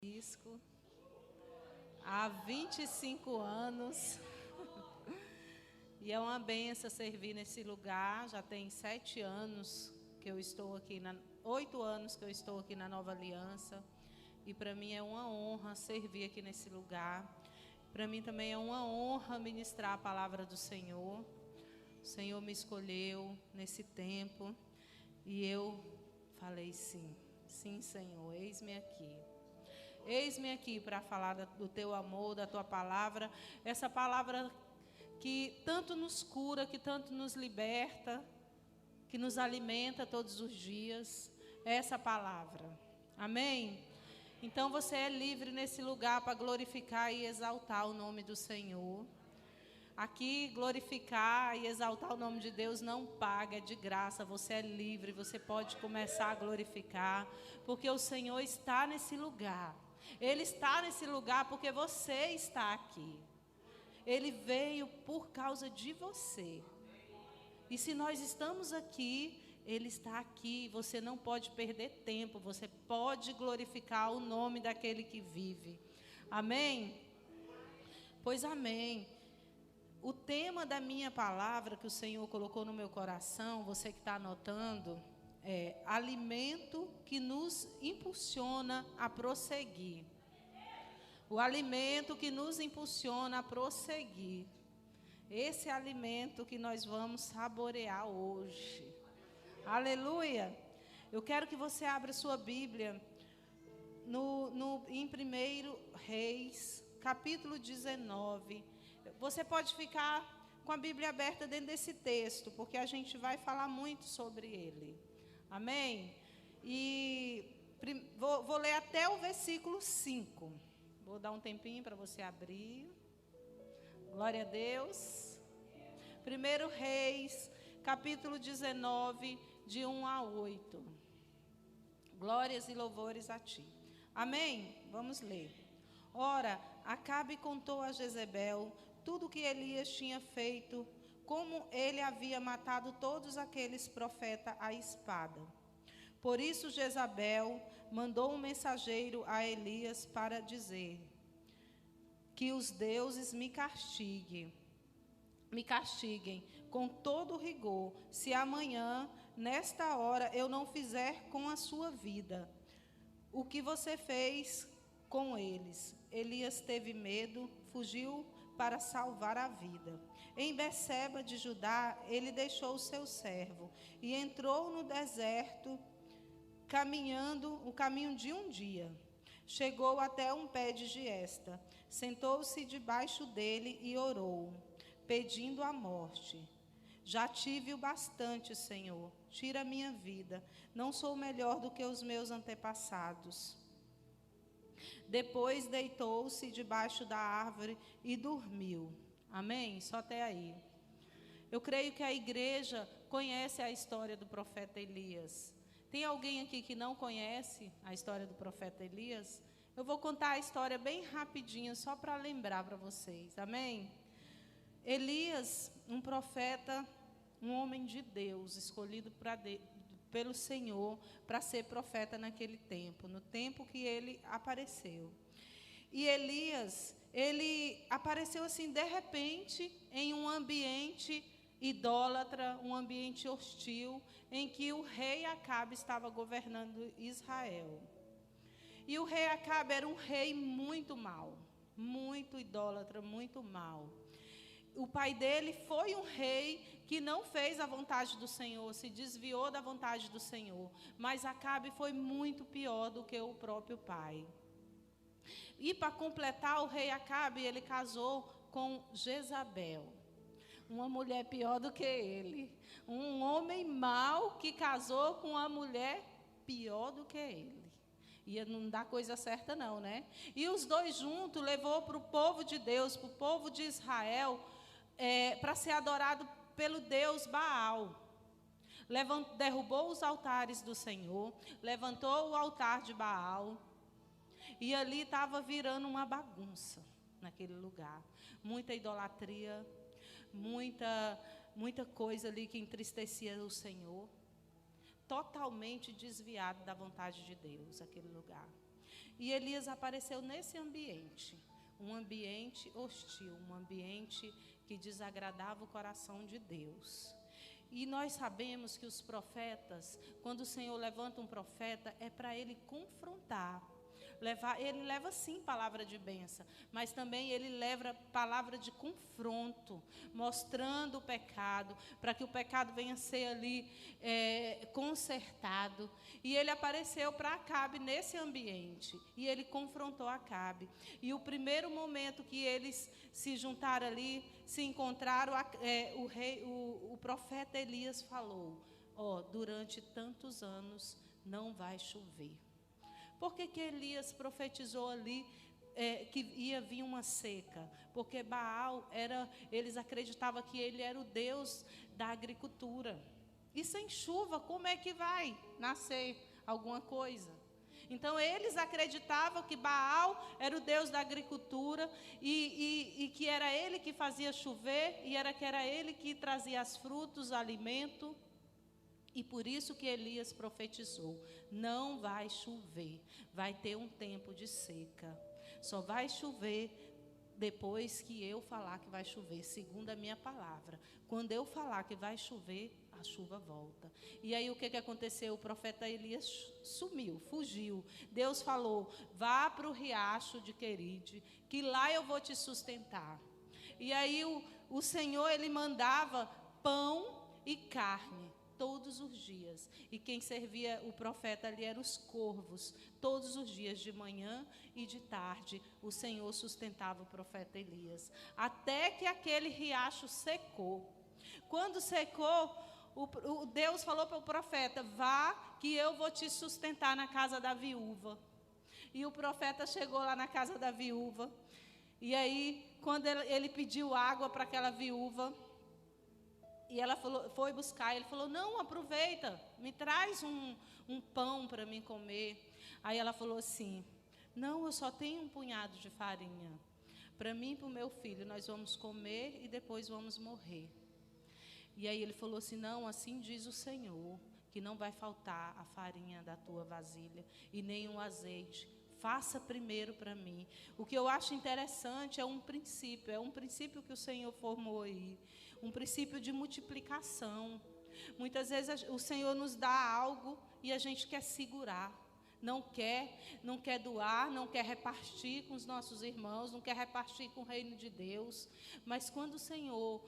Francisco, há 25 anos, e é uma bênção servir nesse lugar. Já tem 7 anos que eu estou aqui, 8 anos que eu estou aqui na Nova Aliança, e para mim é uma honra servir aqui nesse lugar. Para mim também é uma honra ministrar a palavra do Senhor. O Senhor me escolheu nesse tempo, e eu falei sim, sim, Senhor, eis-me aqui. Eis-me aqui para falar do teu amor, da tua palavra, essa palavra que tanto nos cura, que tanto nos liberta, que nos alimenta todos os dias, é essa palavra. Amém? Então você é livre nesse lugar para glorificar e exaltar o nome do Senhor. Aqui, glorificar e exaltar o nome de Deus não paga, é de graça. Você é livre, você pode começar a glorificar, porque o Senhor está nesse lugar. Ele está nesse lugar porque você está aqui. Ele veio por causa de você. E se nós estamos aqui, Ele está aqui. Você não pode perder tempo. Você pode glorificar o nome daquele que vive. Amém? Pois amém. O tema da minha palavra que o Senhor colocou no meu coração, você que está anotando, é alimento que nos impulsiona a prosseguir. O alimento que nos impulsiona a prosseguir. Esse é alimento que nós vamos saborear hoje. Aleluia! Eu quero que você abra sua Bíblia em 1 Reis, capítulo 19. Você pode ficar com a Bíblia aberta dentro desse texto, porque a gente vai falar muito sobre ele. Amém? E vou ler até o versículo 5. Vou dar um tempinho para você abrir. Glória a Deus. 1 Reis, capítulo 19, de 1 a 8. Glórias e louvores a ti. Amém? Vamos ler. Ora, Acabe contou a Jezebel tudo o que Elias tinha feito, como ele havia matado todos aqueles profetas à espada. Por isso Jezabel mandou um mensageiro a Elias para dizer: que os deuses me castiguem com todo rigor, se amanhã, nesta hora, eu não fizer com a sua vida o que você fez com eles. Elias teve medo, fugiu para salvar a vida. Em Beceba de Judá, ele deixou o seu servo e entrou no deserto, caminhando o caminho de um dia. Chegou até um pé de giesta, sentou-se debaixo dele e orou, pedindo a morte. Já tive o bastante, Senhor, tira a minha vida, não sou melhor do que os meus antepassados. Depois deitou-se debaixo da árvore e dormiu. Amém? Só até aí. Eu creio que a igreja conhece a história do profeta Elias. Tem alguém aqui que não conhece a história do profeta Elias? Eu vou contar a história bem rapidinho, só para lembrar para vocês. Amém? Elias, um profeta, um homem de Deus, escolhido pelo Senhor para ser profeta naquele tempo, no tempo que ele apareceu. E Elias, ele apareceu assim de repente em um ambiente idólatra, um ambiente hostil, em que o rei Acabe estava governando Israel. E o rei Acabe era um rei muito mau, muito idólatra, muito mau. O pai dele foi um rei que não fez a vontade do Senhor, se desviou da vontade do Senhor. Mas Acabe foi muito pior do que o próprio pai. E para completar, o rei Acabe, ele casou com Jezabel, uma mulher pior do que ele. Um homem mau que casou com uma mulher pior do que ele. Ia não dar coisa certa não, né? E os dois juntos levou para o povo de Deus, para o povo de Israel, para ser adorado pelo Deus Baal. Derrubou os altares do Senhor, levantou o altar de Baal, e ali estava virando uma bagunça naquele lugar. Muita idolatria, muita coisa ali que entristecia o Senhor. Totalmente desviado da vontade de Deus, aquele lugar. E Elias apareceu nesse ambiente, um ambiente hostil, um ambiente que desagradava o coração de Deus. E nós sabemos que os profetas, quando o Senhor levanta um profeta, é para ele confrontar. Ele leva sim palavra de bênção, mas também ele leva palavra de confronto, mostrando o pecado, para que o pecado venha a ser ali consertado. E ele apareceu para Acabe nesse ambiente, e ele confrontou Acabe. E o primeiro momento que eles se juntaram ali, se encontraram, o profeta Elias falou: durante tantos anos não vai chover. Por que Elias profetizou ali que ia vir uma seca? Porque Baal eles acreditavam que ele era o Deus da agricultura. E sem chuva, como é que vai nascer alguma coisa? Então, eles acreditavam que Baal era o Deus da agricultura e que era ele que fazia chover e que era ele que trazia as frutas, o alimento. E por isso que Elias profetizou: não vai chover, vai ter um tempo de seca. Só vai chover depois que eu falar que vai chover, segundo a minha palavra. Quando eu falar que vai chover, a chuva volta. E aí o que aconteceu? O profeta Elias sumiu, fugiu. Deus falou: vá para o riacho de Queride, que lá eu vou te sustentar. E aí o Senhor, ele mandava pão e carne todos os dias. E quem servia o profeta ali eram os corvos. Todos os dias, de manhã e de tarde, o Senhor sustentava o profeta Elias. Até que aquele riacho secou. Quando secou, Deus falou para o profeta: vá que eu vou te sustentar na casa da viúva. E o profeta chegou lá na casa da viúva. E aí, quando ele pediu água para aquela viúva, e ela foi buscar, ele falou: não, aproveita, me traz um pão para mim comer. Aí ela falou assim: não, eu só tenho um punhado de farinha. Para mim e para o meu filho, nós vamos comer e depois vamos morrer. E aí ele falou assim: não, assim diz o Senhor, que não vai faltar a farinha da tua vasilha e nem o azeite. Faça primeiro para mim. O que eu acho interessante é um princípio que o Senhor formou aí. Um princípio de multiplicação. Muitas vezes o Senhor nos dá algo e a gente quer segurar. Não quer doar, não quer repartir com os nossos irmãos, não quer repartir com o reino de Deus. Mas quando o Senhor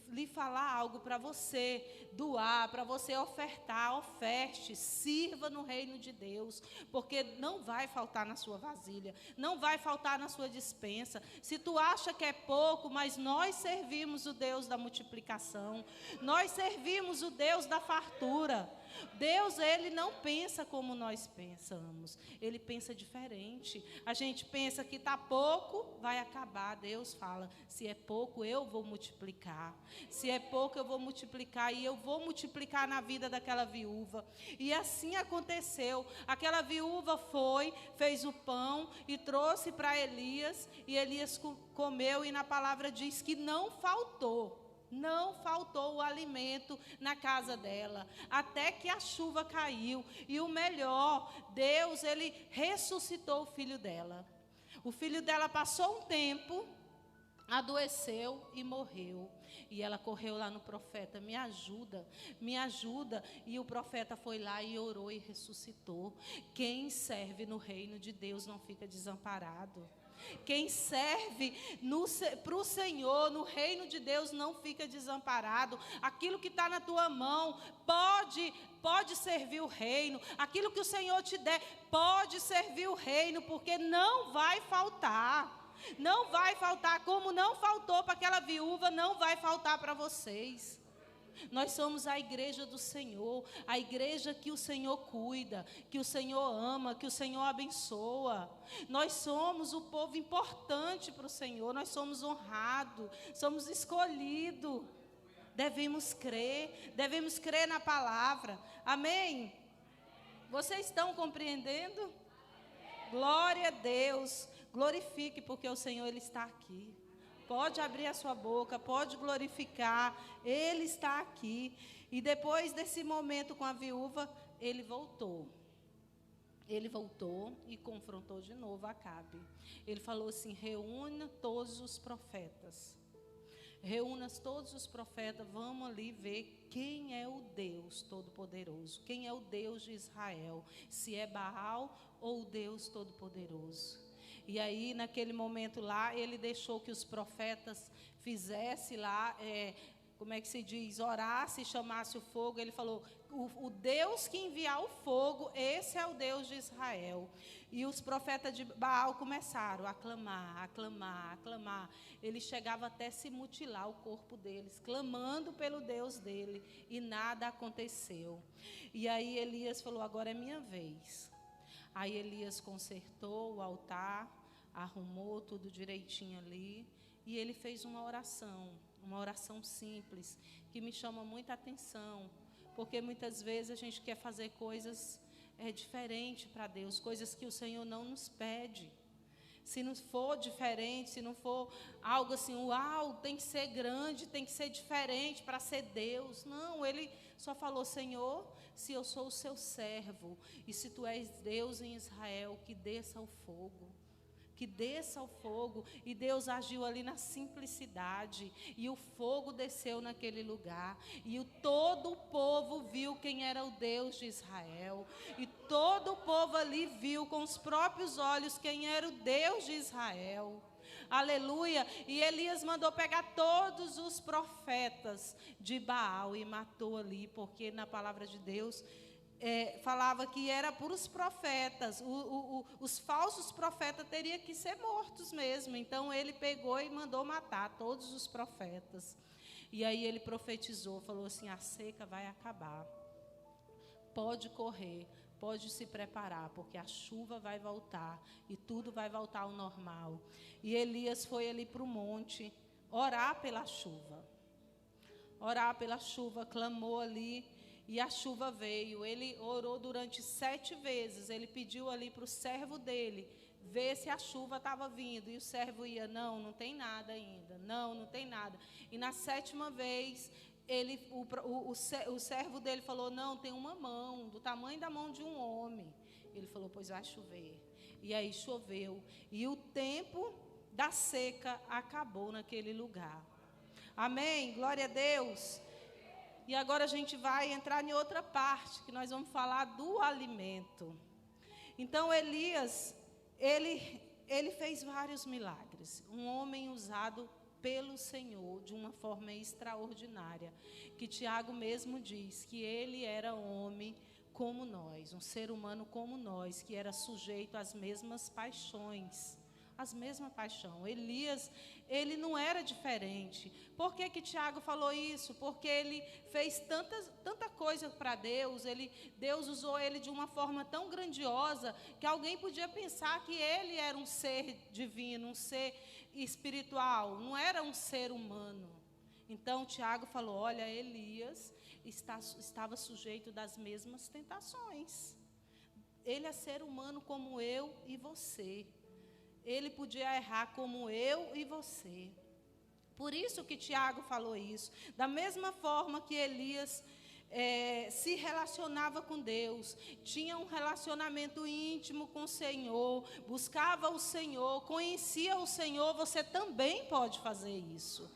lhe falar algo para você doar, para você ofertar, oferte, sirva no reino de Deus, porque não vai faltar na sua vasilha, não vai faltar na sua despensa. Se tu acha que é pouco, mas nós servimos o Deus da multiplicação, nós servimos o Deus da fartura. Deus, ele não pensa como nós pensamos, ele pensa diferente. A gente pensa que está pouco, vai acabar. Deus fala: se é pouco, eu vou multiplicar. Se é pouco, eu vou multiplicar, e eu vou multiplicar na vida daquela viúva. E assim aconteceu. Aquela viúva fez o pão e trouxe para Elias, e Elias comeu, e na palavra diz que não faltou o alimento na casa dela, até que a chuva caiu. E o melhor, Deus, ele ressuscitou o filho dela. O filho dela passou um tempo, adoeceu e morreu. E ela correu lá no profeta: me ajuda, me ajuda. E o profeta foi lá e orou e ressuscitou. Quem serve no reino de Deus não fica desamparado. Quem serve para o Senhor, no reino de Deus, não fica desamparado. Aquilo que está na tua mão pode servir o reino. Aquilo que o Senhor te der pode servir o reino, porque não vai faltar. Não vai faltar, como não faltou para aquela viúva, não vai faltar para vocês. Nós somos a igreja do Senhor, a igreja que o Senhor cuida, que o Senhor ama, que o Senhor abençoa. Nós somos o povo importante para o Senhor, nós somos honrados, somos escolhidos. Devemos crer na palavra. Amém? Vocês estão compreendendo? Glória a Deus, glorifique, porque o Senhor, ele está aqui. Pode abrir a sua boca, pode glorificar, ele está aqui. E depois desse momento com a viúva, ele voltou. ele voltou e confrontou de novo Acabe. Ele falou assim: reúna todos os profetas. Reúna todos os profetas, vamos ali ver quem é o Deus Todo-Poderoso. Quem é o Deus de Israel. Se é Baal ou o Deus Todo-Poderoso. E aí, naquele momento lá, ele deixou que os profetas fizessem lá, como é que se diz, orasse e chamasse o fogo. Ele falou: o Deus que enviar o fogo, esse é o Deus de Israel. E os profetas de Baal começaram a clamar, a clamar, a clamar. Ele chegava até se mutilar o corpo deles, clamando pelo Deus dele, e nada aconteceu. E aí Elias falou: agora é minha vez. Aí Elias consertou o altar, arrumou tudo direitinho ali, e ele fez uma oração simples, que me chama muita atenção, porque muitas vezes a gente quer fazer coisas diferentes para Deus, coisas que o Senhor não nos pede. Se não for diferente, se não for algo assim, uau, tem que ser grande, tem que ser diferente para ser Deus. Não, ele só falou: Senhor, se eu sou o seu servo, e se tu és Deus em Israel, que desça o fogo. Que desça o fogo. E Deus agiu ali na simplicidade, e o fogo desceu naquele lugar, e todo o povo viu quem era o Deus de Israel, e todo o povo ali viu com os próprios olhos quem era o Deus de Israel. Aleluia. E Elias mandou pegar todos os profetas de Baal e matou ali, porque na palavra de Deus falava que era por os profetas, os falsos profetas teriam que ser mortos mesmo. Então ele pegou e mandou matar todos os profetas. E aí ele profetizou, falou assim: a seca vai acabar, pode correr, pode se preparar, porque a chuva vai voltar e tudo vai voltar ao normal. E Elias foi ali para o monte orar pela chuva. Orar pela chuva, clamou ali. E a chuva veio. Ele orou durante 7 vezes. Ele pediu ali para o servo dele ver se a chuva estava vindo. E o servo ia: não tem nada ainda. Não tem nada. E na 7ª vez, o servo dele falou: não, tem uma mão, do tamanho da mão de um homem. Ele falou: pois vai chover. E aí choveu. E o tempo da seca acabou naquele lugar. Amém? Glória a Deus. E agora a gente vai entrar em outra parte, que nós vamos falar do alimento. Então Elias, ele fez vários milagres. Um homem usado pelo Senhor de uma forma extraordinária. Que Tiago mesmo diz que ele era homem como nós, um ser humano como nós, que era sujeito às mesmas paixões. As mesmas paixões. Elias, ele não era diferente. Por que Tiago falou isso? Porque ele fez tanta coisa para Deus. Deus usou ele de uma forma tão grandiosa que alguém podia pensar que ele era um ser divino, um ser espiritual, não era um ser humano. Então Tiago falou: olha, Elias estava sujeito das mesmas tentações. Ele é ser humano como eu e você. Ele podia errar como eu e você. Por isso que Tiago falou isso. Da mesma forma que Elias se relacionava com Deus, tinha um relacionamento íntimo com o Senhor, buscava o Senhor, conhecia o Senhor, você também pode fazer isso.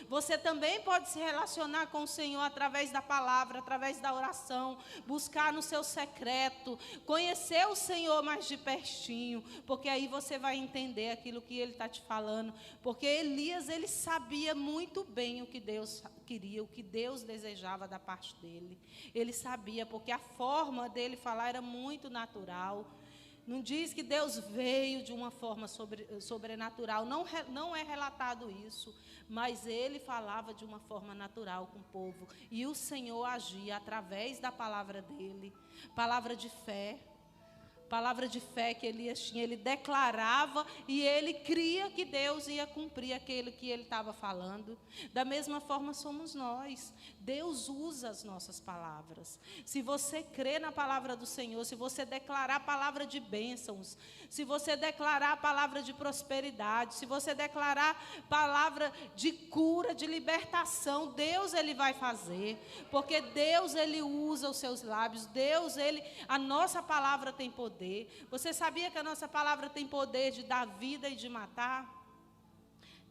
Você também pode se relacionar com o Senhor através da palavra, através da oração, buscar no seu secreto, conhecer o Senhor mais de pertinho, porque aí você vai entender aquilo que Ele está te falando. Porque Elias, ele sabia muito bem o que Deus queria, o que Deus desejava da parte dele. Ele sabia, porque a forma dele falar era muito natural. Não diz que Deus veio de uma forma sobrenatural, não é relatado isso, mas ele falava de uma forma natural com o povo. E o Senhor agia através da palavra dele, palavra de fé que Elias tinha. Ele declarava e ele cria que Deus ia cumprir aquilo que ele estava falando. Da mesma forma somos nós. Deus usa as nossas palavras. Se você crê na palavra do Senhor, se você declarar a palavra de bênçãos, se você declarar a palavra de prosperidade, se você declarar palavra de cura, de libertação, Deus, ele vai fazer. Porque Deus, ele usa os seus lábios. Deus, a nossa palavra tem poder. poder. Você sabia que a nossa palavra tem poder de dar vida e de matar?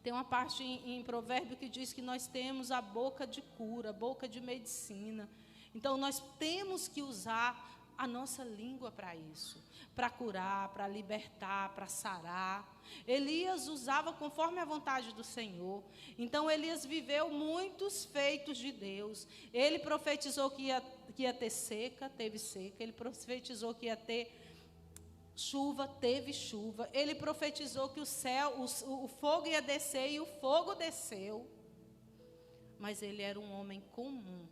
Tem uma parte em Provérbio que diz que nós temos a boca de cura, a boca de medicina. Então, nós temos que usar a nossa língua para isso, para curar, para libertar, para sarar. Elias usava conforme a vontade do Senhor. Então, Elias viveu muitos feitos de Deus. Ele profetizou que ia ter seca, teve seca. Ele profetizou que ia ter chuva, teve chuva. Ele profetizou que o fogo ia descer e o fogo desceu. Mas ele era um homem comum.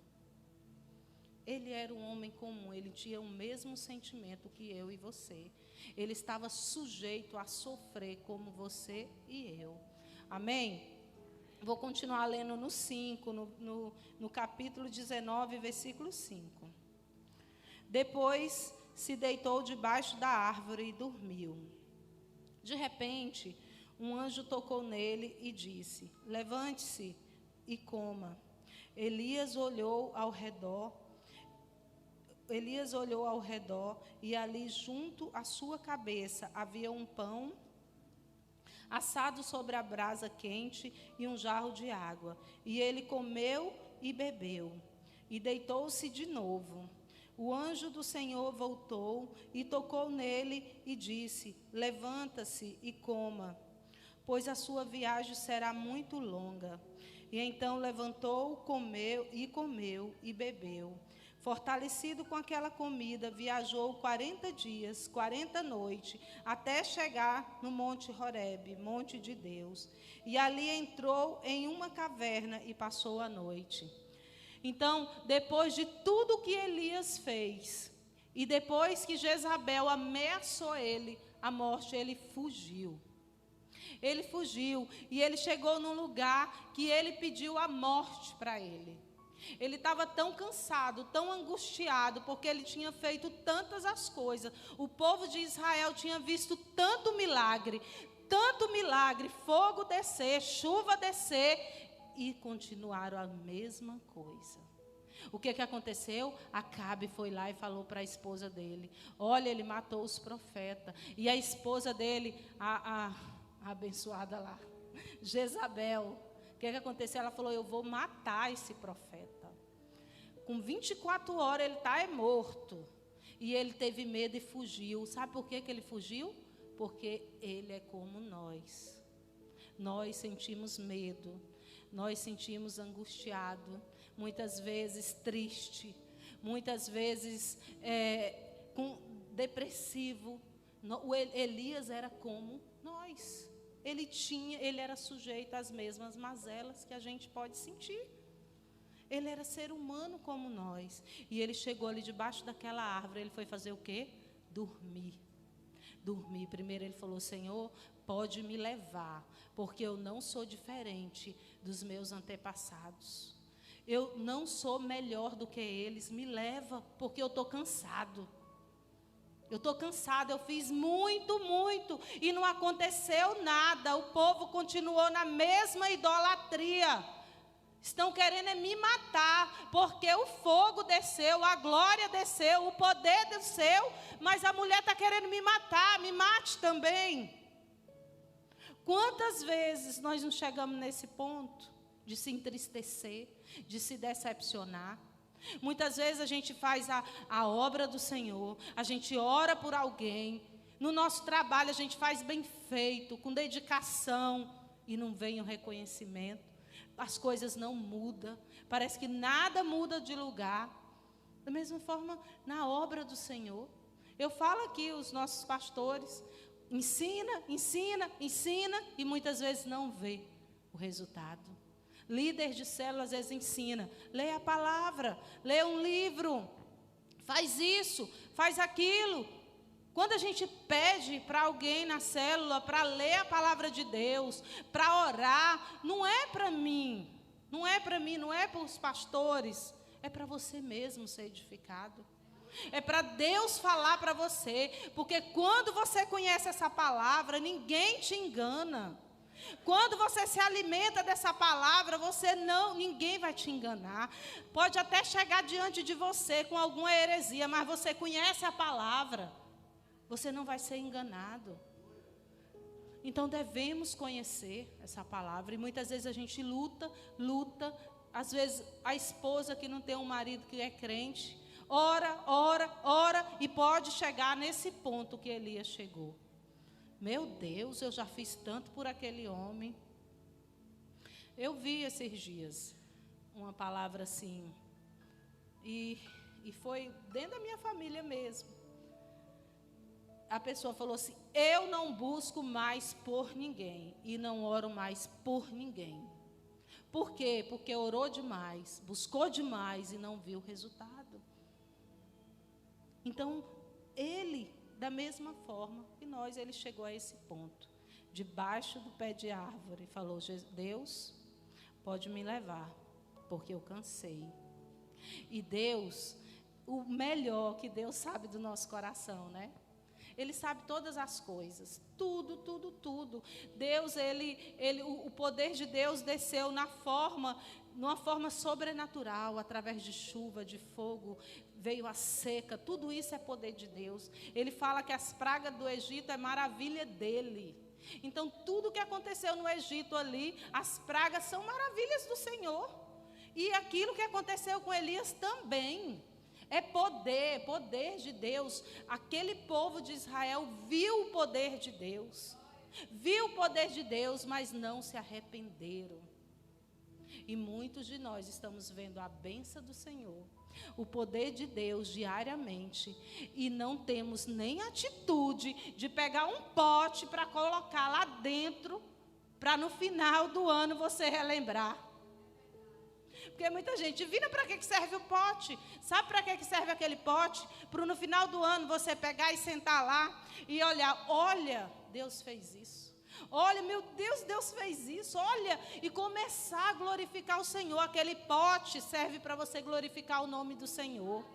Ele era um homem comum, ele tinha o mesmo sentimento que eu e você. Ele estava sujeito a sofrer como você e eu. Amém? Vou continuar lendo no 5, no capítulo 19, versículo 5. Depois se deitou debaixo da árvore e dormiu. De repente, um anjo tocou nele e disse: levante-se e coma. Elias olhou ao redor e ali junto à sua cabeça havia um pão assado sobre a brasa quente e um jarro de água. E ele comeu e bebeu e deitou-se de novo. O anjo do Senhor voltou e tocou nele e disse: levanta-se e coma, pois a sua viagem será muito longa. E então levantou, comeu e bebeu. Fortalecido com aquela comida, viajou 40 dias, 40 noites, até chegar no Monte Horebe, monte de Deus. E ali entrou em uma caverna e passou a noite. Então, depois de tudo que Elias fez, e depois que Jezabel ameaçou ele, a morte, ele fugiu. Ele fugiu e ele chegou num lugar que ele pediu a morte para ele. Ele estava tão cansado, tão angustiado, porque ele tinha feito tantas as coisas. O povo de Israel tinha visto tanto milagre, fogo descer, chuva descer, e continuaram a mesma coisa. O que aconteceu? Acabe foi lá e falou para a esposa dele: olha, ele matou os profetas. E a esposa dele, a abençoada lá, Jezabel, o que aconteceu? Ela falou: eu vou matar esse profeta. Com 24 horas ele está morto. E ele teve medo e fugiu. Sabe por que ele fugiu? Porque ele é como nós. Nós sentimos medo. Nós sentimos angustiado. Muitas vezes triste. Muitas vezes depressivo. O Elias era como nós. Ele era sujeito às mesmas mazelas que a gente pode sentir. Ele era ser humano como nós. E ele chegou ali debaixo daquela árvore. Ele foi fazer o quê? Dormir. Primeiro ele falou: Senhor, pode me levar, porque eu não sou diferente dos meus antepassados. Eu não sou melhor do que eles. Me leva, porque eu estou cansado. Eu fiz muito, e não aconteceu nada. O povo continuou na mesma idolatria. Estão querendo me matar, porque o fogo desceu, a glória desceu, o poder desceu, mas a mulher está querendo me matar, me mate também. Quantas vezes nós não chegamos nesse ponto de se entristecer, de se decepcionar? Muitas vezes a gente faz a obra do Senhor, a gente ora por alguém, no nosso trabalho a gente faz bem feito, com dedicação, e não vem o reconhecimento. As coisas não mudam, parece que nada muda de lugar. Da mesma forma, na obra do Senhor. Eu falo aqui, os nossos pastores, ensina, e muitas vezes não vê o resultado. Líder de célula, às vezes ensina, lê a palavra, lê um livro, faz isso, faz aquilo. Quando a gente pede para alguém na célula, para ler a palavra de Deus, para orar, não é para mim, não é para os pastores, é para você mesmo ser edificado. É para Deus falar para você, porque quando você conhece essa palavra, ninguém te engana. Quando você se alimenta dessa palavra, ninguém vai te enganar. Pode até chegar diante de você com alguma heresia, mas você conhece a palavra. Você não vai ser enganado. Então devemos conhecer essa palavra. E muitas vezes a gente luta. Às vezes a esposa que não tem um marido que é crente, ora, e pode chegar nesse ponto que Elias chegou. Meu Deus, eu já fiz tanto por aquele homem. Eu vi esses dias uma palavra assim, e foi dentro da minha família mesmo. A pessoa falou assim: eu não busco mais por ninguém e não oro mais por ninguém. Por quê? Porque orou demais, buscou demais e não viu o resultado. Então, ele, da mesma forma que nós, ele chegou a esse ponto, debaixo do pé de árvore, e falou: Deus, pode me levar, porque eu cansei. E Deus, o melhor que Deus sabe do nosso coração, né? Ele sabe todas as coisas, tudo. Deus, o poder de Deus desceu numa forma sobrenatural, através de chuva, de fogo, veio a seca, tudo isso é poder de Deus. Ele fala que as pragas do Egito é maravilha dele. Então, tudo que aconteceu no Egito ali, as pragas são maravilhas do Senhor. E aquilo que aconteceu com Elias também é poder de Deus. Aquele povo de Israel viu o poder de Deus, mas não se arrependeram. E muitos de nós estamos vendo a bênção do Senhor, o poder de Deus diariamente, e não temos nem atitude de pegar um pote para colocar lá dentro, para no final do ano você relembrar. Porque muita gente divina, para que serve o pote? Sabe para que serve aquele pote? Para no final do ano você pegar e sentar lá e olhar: olha, Deus fez isso. Olha, meu Deus, Deus fez isso. Olha, e começar a glorificar o Senhor. Aquele pote serve para você glorificar o nome do Senhor.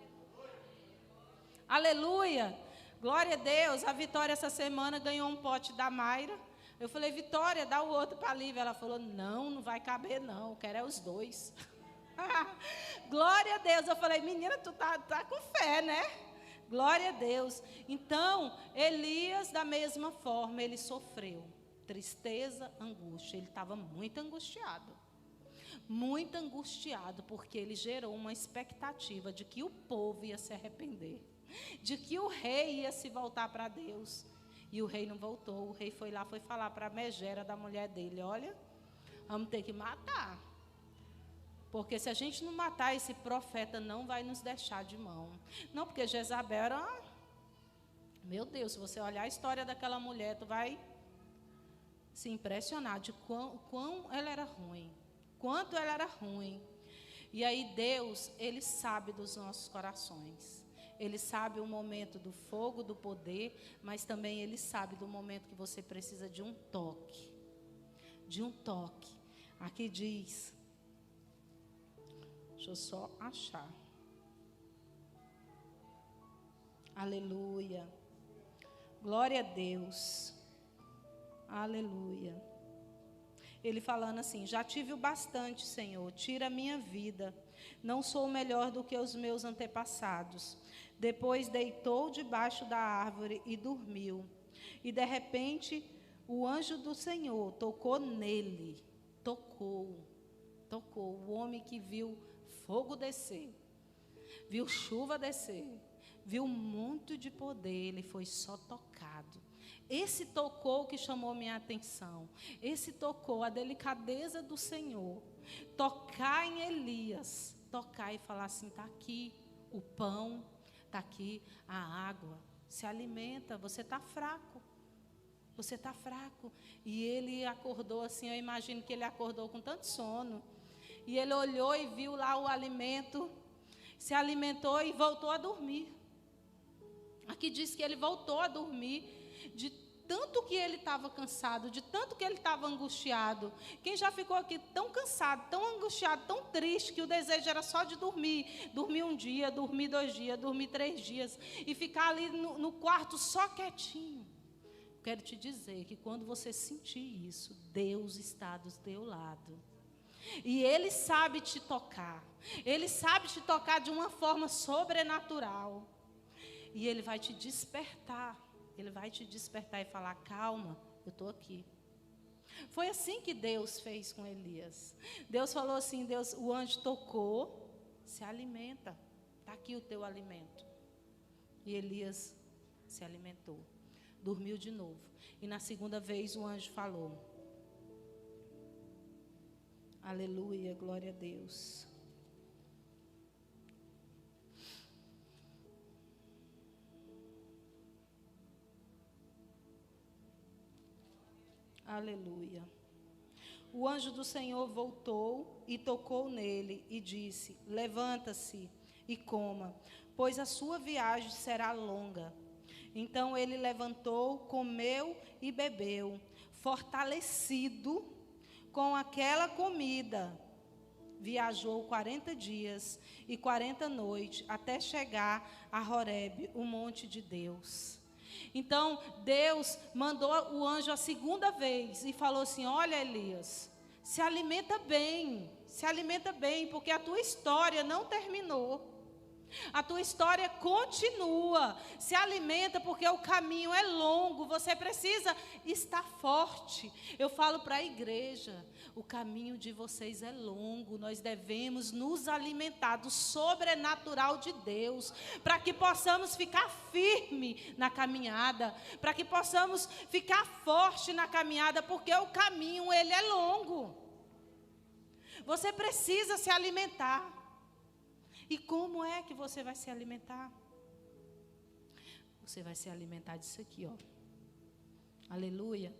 Aleluia. Glória a Deus. A Vitória essa semana ganhou um pote da Mayra. Eu falei: Vitória, dá o outro para a Lívia. Ela falou: não vai caber não, eu quero é os dois. Glória a Deus. Eu falei: menina, tu tá com fé, né? Glória a Deus. Então, Elias, da mesma forma, ele sofreu tristeza, angústia. Ele estava muito angustiado, porque ele gerou uma expectativa de que o povo ia se arrepender, de que o rei ia se voltar para Deus. E o rei não voltou. O rei foi lá, foi falar para a megera da mulher dele: olha, vamos ter que matar, porque se a gente não matar, esse profeta não vai nos deixar de mão. Não, porque Jezabel era... Meu Deus, se você olhar a história daquela mulher, tu vai se impressionar de quão ela era ruim. Quanto ela era ruim. E aí Deus, Ele sabe dos nossos corações. Ele sabe o momento do fogo, do poder, mas também Ele sabe do momento que você precisa de um toque. De um toque. Aqui diz... Deixa eu só achar. Aleluia. Glória a Deus. Aleluia. Ele falando assim: já tive o bastante, Senhor, tira a minha vida. Não sou melhor do que os meus antepassados. Depois deitou debaixo da árvore e dormiu. E de repente o anjo do Senhor tocou nele. Tocou. O homem que viu fogo descer, viu chuva descer, viu muito de poder, ele foi só tocado. Esse tocou que chamou minha atenção. Esse tocou a delicadeza do Senhor. Tocar em Elias, tocar e falar assim: está aqui o pão, está aqui a água, se alimenta, você está fraco. Você está fraco. E ele acordou assim, eu imagino que ele acordou com tanto sono. E ele olhou e viu lá o alimento, se alimentou e voltou a dormir. Aqui diz que ele voltou a dormir, de tanto que ele estava cansado, de tanto que ele estava angustiado. Quem já ficou aqui tão cansado, tão angustiado, tão triste, que o desejo era só de dormir. Dormir um dia, dormir 2 dias, dormir 3 dias. E ficar ali no quarto só quietinho. Quero te dizer que quando você sentir isso, Deus está do teu lado. E Ele sabe te tocar. Ele sabe te tocar de uma forma sobrenatural. E Ele vai te despertar. Ele vai te despertar e falar: calma, eu estou aqui. Foi assim que Deus fez com Elias. Deus falou assim, o anjo tocou, se alimenta, está aqui o teu alimento. E Elias se alimentou, dormiu de novo. E na segunda vez o anjo falou. Aleluia, glória a Deus. Aleluia. O anjo do Senhor voltou e tocou nele e disse: levanta-se e coma, pois a sua viagem será longa. Então ele levantou, comeu e bebeu, fortalecido com aquela comida. Viajou 40 dias e 40 noites até chegar a Horebe, o monte de Deus. Então, Deus mandou o anjo a segunda vez e falou assim: olha, Elias, se alimenta bem, porque a tua história não terminou. A tua história continua. Se alimenta porque o caminho é longo. Você precisa estar forte. Eu falo para a igreja: o caminho de vocês é longo. Nós devemos nos alimentar do sobrenatural de Deus, para que possamos ficar firme na caminhada, para que possamos ficar forte na caminhada, porque o caminho ele é longo. Você precisa se alimentar. E como é que você vai se alimentar? Você vai se alimentar disso aqui, ó. Aleluia.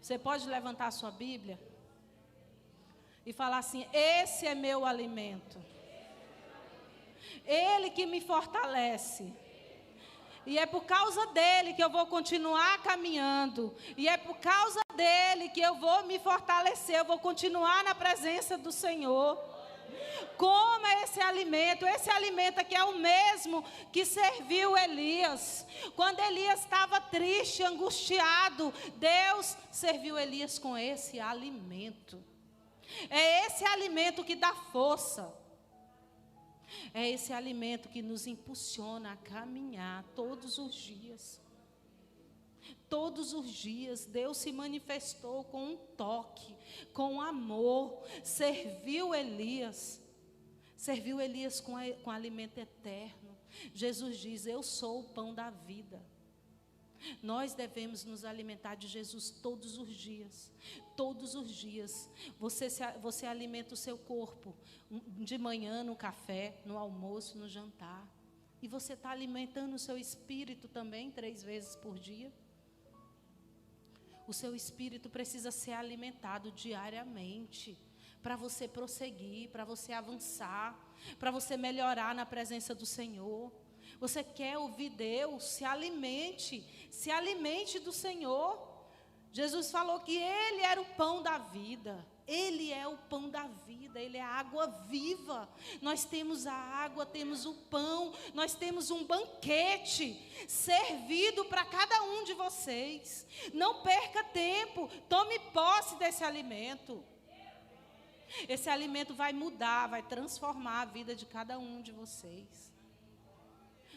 Você pode levantar a sua Bíblia e falar assim: esse é meu alimento. Ele que me fortalece. E é por causa dele que eu vou continuar caminhando. E é por causa dele que eu vou me fortalecer. Eu vou continuar na presença do Senhor. Coma esse alimento que é o mesmo que serviu Elias. Quando Elias estava triste, angustiado, Deus serviu Elias com esse alimento. É esse alimento que dá força. É esse alimento que nos impulsiona a caminhar todos os dias. Todos os dias Deus se manifestou com um toque, com amor, serviu Elias com alimento eterno. Jesus diz: eu sou o pão da vida. Nós devemos nos alimentar de Jesus todos os dias. Todos os dias. Você alimenta o seu corpo de manhã no café, no almoço, no jantar. E você está alimentando o seu espírito também 3 vezes por dia. O seu espírito precisa ser alimentado diariamente, para você prosseguir, para você avançar, para você melhorar na presença do Senhor. Você quer ouvir Deus? Se alimente do Senhor. Jesus falou que Ele era o pão da vida. Ele é o pão da vida, Ele é a água viva. Nós temos a água, temos o pão, nós temos um banquete servido para cada um de vocês. Não perca tempo, tome posse desse alimento. Esse alimento vai mudar, vai transformar a vida de cada um de vocês.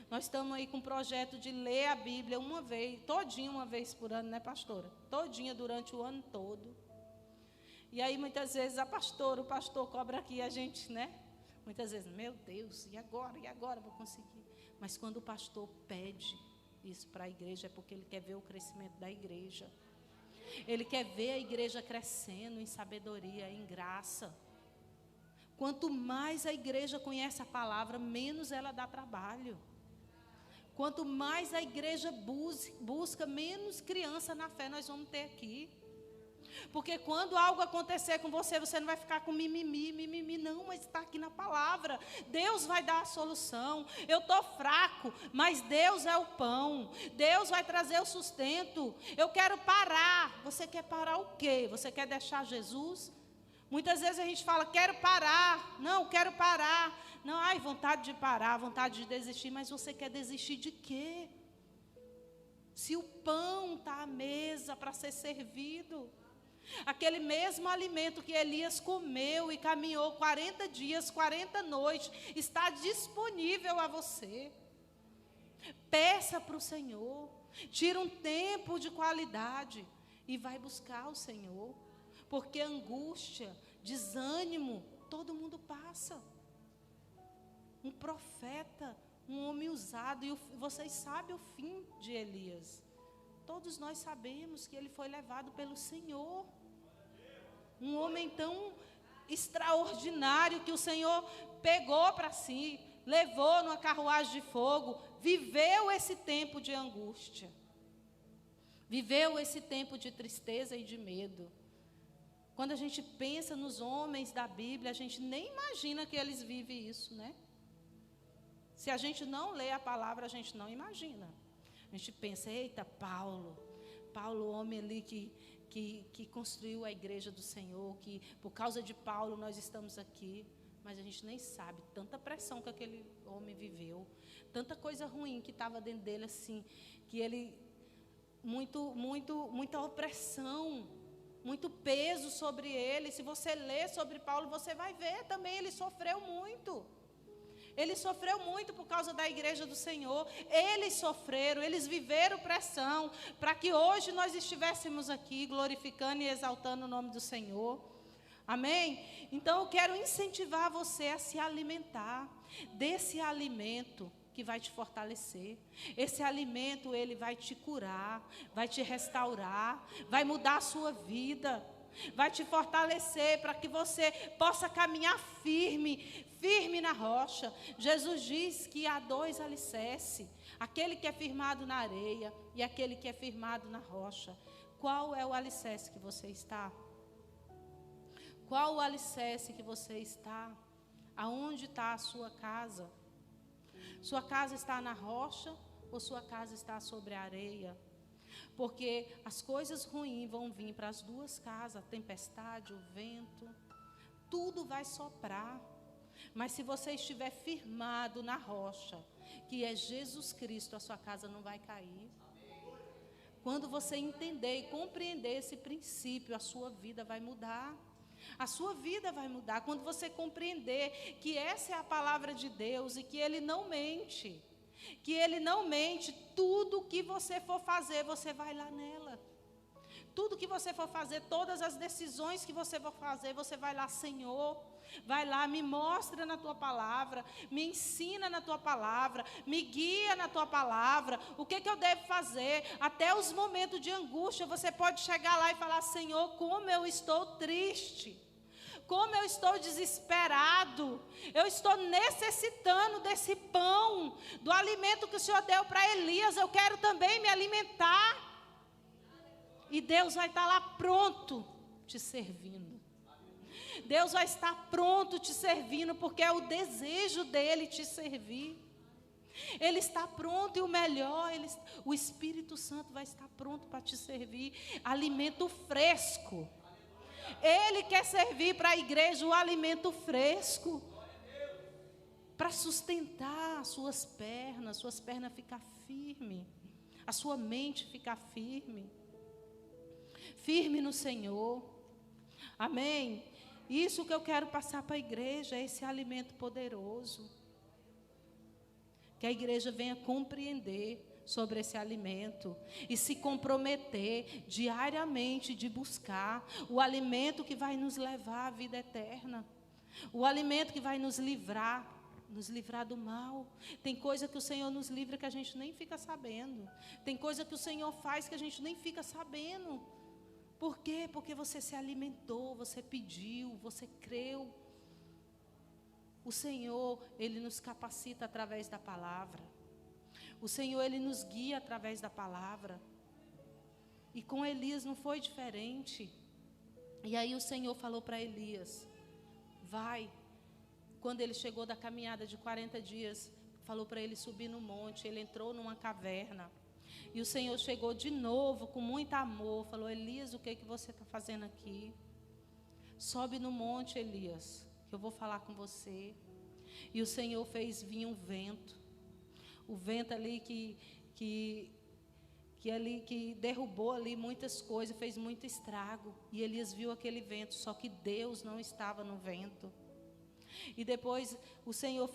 Nós estamos aí com um projeto de ler a Bíblia uma vez por ano, né, pastora? Todinha durante o ano todo. E aí, muitas vezes, o pastor cobra aqui a gente, né? Muitas vezes, meu Deus, e agora vou conseguir? Mas quando o pastor pede isso para a igreja, é porque ele quer ver o crescimento da igreja. Ele quer ver a igreja crescendo em sabedoria, em graça. Quanto mais a igreja conhece a palavra, menos ela dá trabalho. Quanto mais a igreja busca, menos criança na fé nós vamos ter aqui. Porque quando algo acontecer com você, você não vai ficar com mimimi, não, mas está aqui na palavra. Deus vai dar a solução. Eu estou fraco, mas Deus é o pão. Deus vai trazer o sustento. Eu quero parar. Você quer parar o quê? Você quer deixar Jesus? Muitas vezes a gente fala, quero parar. Não, quero parar. Não, vontade de parar, vontade de desistir. Mas você quer desistir de quê? Se o pão está à mesa para ser servido. Aquele mesmo alimento que Elias comeu e caminhou 40 dias, 40 noites, está disponível a você. Peça para o Senhor. Tira um tempo de qualidade e vai buscar o Senhor. Porque angústia, desânimo, todo mundo passa. Um profeta, um homem usado, e vocês sabem o fim de Elias. Todos nós sabemos que ele foi levado pelo Senhor. Um homem tão extraordinário que o Senhor pegou para si, levou numa carruagem de fogo, viveu esse tempo de angústia. Viveu esse tempo de tristeza e de medo. Quando a gente pensa nos homens da Bíblia, a gente nem imagina que eles vivem isso, né? Se a gente não lê a palavra, a gente não imagina. A gente pensa, eita, Paulo, o homem ali que construiu a igreja do Senhor, que por causa de Paulo nós estamos aqui. Mas a gente nem sabe tanta pressão que aquele homem viveu, tanta coisa ruim que estava dentro dele, assim, que ele, muita opressão, muito peso sobre ele. Se você ler sobre Paulo, você vai ver também, ele sofreu muito. Ele sofreu muito por causa da igreja do Senhor. Eles sofreram, eles viveram pressão, para que hoje nós estivéssemos aqui glorificando e exaltando o nome do Senhor. Amém? Então eu quero incentivar você a se alimentar desse alimento que vai te fortalecer. Esse alimento, ele vai te curar, vai te restaurar, vai mudar a sua vida, vai te fortalecer para que você possa caminhar firme na rocha. Jesus diz que há dois alicerces, aquele que é firmado na areia e aquele que é firmado na rocha. Qual é o alicerce que você está? Qual o alicerce que você está? Aonde está a sua casa? Sua casa está na rocha ou sua casa está sobre a areia? Porque as coisas ruins vão vir para as duas casas, a tempestade, o vento, tudo vai soprar. Mas se você estiver firmado na rocha, que é Jesus Cristo, a sua casa não vai cair. Quando você entender e compreender esse princípio, a sua vida vai mudar. A sua vida vai mudar quando você compreender que essa é a palavra de Deus e que Ele não mente. Que Ele não mente, tudo que você for fazer, você vai lá nela. Tudo que você for fazer, todas as decisões que você for fazer, você vai lá, Senhor, vai lá, me mostra na Tua palavra, me ensina na Tua palavra, me guia na Tua palavra, o que eu devo fazer. Até os momentos de angústia, você pode chegar lá e falar, Senhor, como eu estou triste, como eu estou desesperado, eu estou necessitando desse pão, do alimento que o Senhor deu para Elias, eu quero também me alimentar. E Deus vai estar lá pronto te servindo. Deus vai estar pronto te servindo, porque é o desejo dele te servir. Ele está pronto e o melhor, o Espírito Santo vai estar pronto para te servir. Alimento fresco. Ele quer servir para a igreja o alimento fresco. Para sustentar suas pernas ficar firme. A sua mente ficar firme. Firme no Senhor. Amém? Isso que eu quero passar para a igreja, esse alimento poderoso. Que a igreja venha compreender sobre esse alimento e se comprometer diariamente de buscar o alimento que vai nos levar à vida eterna. O alimento que vai nos livrar do mal. Tem coisa que o Senhor nos livra que a gente nem fica sabendo. Tem coisa que o Senhor faz que a gente nem fica sabendo. Por quê? Porque você se alimentou, você pediu, você creu. O Senhor, Ele nos capacita através da palavra. O Senhor, Ele nos guia através da palavra. E com Elias não foi diferente. E aí o Senhor falou para Elias, vai. Quando ele chegou da caminhada de 40 dias, falou para ele subir no monte, ele entrou numa caverna. E o Senhor chegou de novo com muito amor, falou, Elias, o que você está fazendo aqui? Sobe no monte, Elias, que eu vou falar com você. E o Senhor fez vir um vento. O vento ali que derrubou ali muitas coisas, fez muito estrago. E Elias viu aquele vento, só que Deus não estava no vento. E depois o Senhor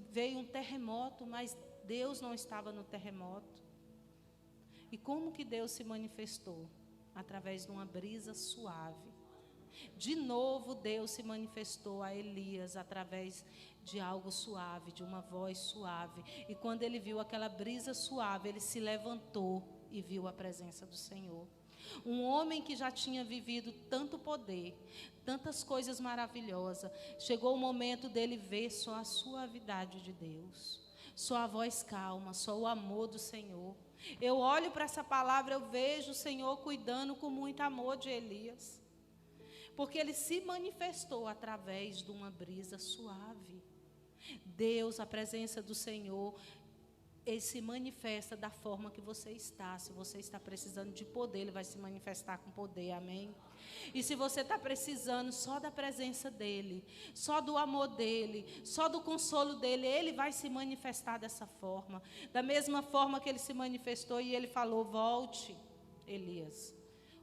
veio um terremoto, mas Deus não estava no terremoto. E como que Deus se manifestou? Através de uma brisa suave. De novo Deus se manifestou a Elias através de algo suave, de uma voz suave. E quando ele viu aquela brisa suave, ele se levantou e viu a presença do Senhor. Um homem que já tinha vivido tanto poder, tantas coisas maravilhosas, chegou o momento dele ver só a suavidade de Deus, só a voz calma, só o amor do Senhor. Eu olho para essa palavra, eu vejo o Senhor cuidando com muito amor de Elias, porque ele se manifestou através de uma brisa suave. Deus, a presença do Senhor, ele se manifesta da forma que você está. Se você está precisando de poder, ele vai se manifestar com poder, amém? E se você está precisando só da presença dele, só do amor dele, só do consolo dele, ele vai se manifestar dessa forma. Da mesma forma que ele se manifestou e ele falou: volte, Elias.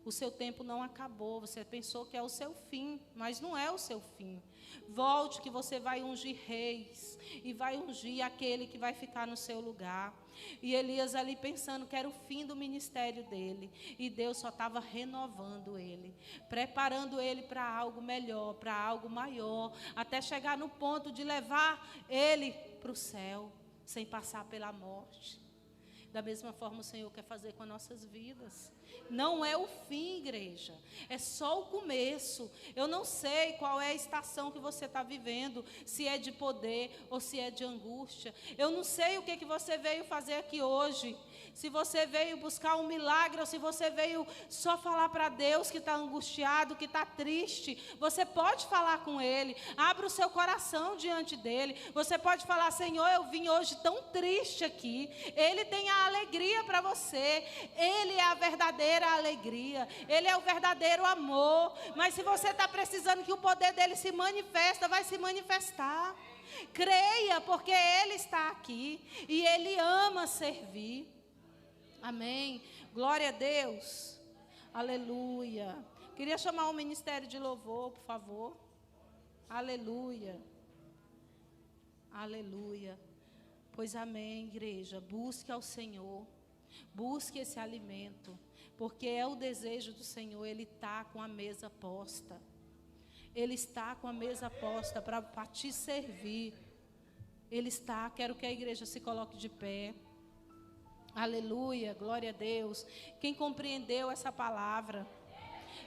O seu tempo não acabou. Você pensou que é o seu fim, mas não é o seu fim. Volte, que você vai ungir reis e vai ungir aquele que vai ficar no seu lugar. E Elias ali pensando que era o fim do ministério dele, e Deus só estava renovando ele, preparando ele para algo melhor, para algo maior, até chegar no ponto de levar ele para o céu, sem passar pela morte. Da mesma forma o Senhor quer fazer com as nossas vidas. Não é o fim, igreja, é só o começo. Eu não sei qual é a estação que você está vivendo, se é de poder ou se é de angústia. Eu não sei o que você veio fazer aqui hoje. Se você veio buscar um milagre ou se você veio só falar para Deus que está angustiado, que está triste, você pode falar com Ele. Abra o seu coração diante dEle. Você pode falar: Senhor, eu vim hoje tão triste aqui. Ele tem a alegria para você. Ele é a verdadeira alegria. Ele é o verdadeiro amor. Mas se você está precisando que o poder dEle se manifesta, vai se manifestar. Creia, porque Ele está aqui e Ele ama servir. Amém. Glória a Deus. Aleluia. Queria chamar o ministério de louvor, por favor. Aleluia. Aleluia. Pois amém, igreja. Busque ao Senhor. Busque esse alimento. Porque é o desejo do Senhor. Ele está com a mesa posta. Ele está com a mesa posta para te servir. Ele está. Quero que a igreja se coloque de pé. Aleluia, glória a Deus. Quem compreendeu essa palavra?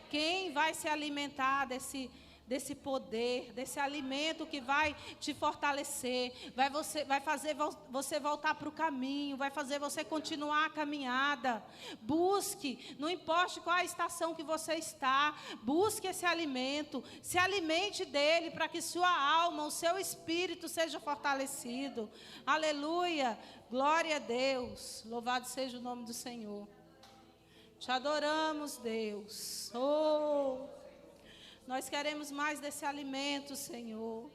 Quem vai se alimentar desse poder, desse alimento que vai te fortalecer, vai fazer você voltar para o caminho, vai fazer você continuar a caminhada. Busque, não importa qual a estação que você está, busque esse alimento, se alimente dele para que sua alma, o seu espírito seja fortalecido. Aleluia, glória a Deus, louvado seja o nome do Senhor. Te adoramos, Deus. Nós queremos mais desse alimento, Senhor.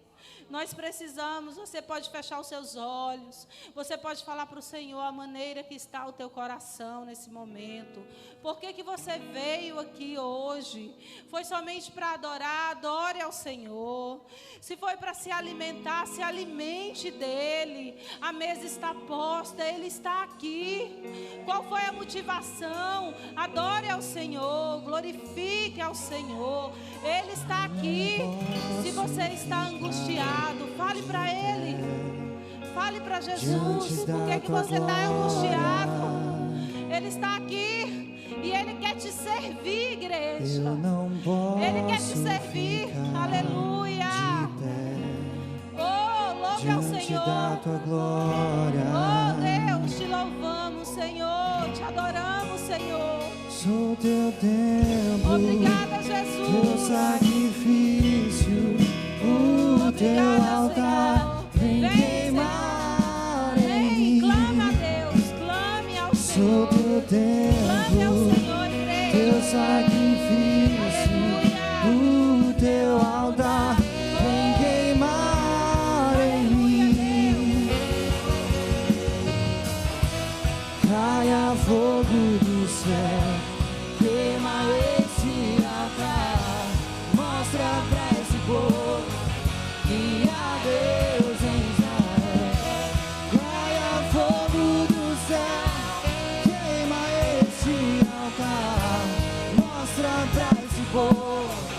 Nós precisamos. Você pode fechar os seus olhos. Você pode falar para o Senhor a maneira que está o teu coração nesse momento. Por que você veio aqui hoje? Foi somente para adorar? Adore ao Senhor. Se foi para se alimentar, se alimente dEle. A mesa está posta, Ele está aqui. Qual foi a motivação? Adore ao Senhor, glorifique ao Senhor. Ele está aqui. Se você está angustiado, fale para Ele. Fale para Jesus. Por que você está angustiado? Ele está aqui. E Ele quer te servir, igreja. Ele quer te servir. Aleluia. Oh, louve ao Senhor. Oh, Deus, te louvamos, Senhor. Te adoramos, Senhor. Sou teu templo. Obrigada, Jesus. Teu sacrifício, o teu altar. Vem queimar em mim. Clama a Deus, clame ao Senhor. Sou teu templo. Clame ao Senhor, igreja. Teu sacrifício, o teu altar. Vem queimar em mim. Caia fogo do céu, queima esse altar. Mostra pra esse povo que a Senhor.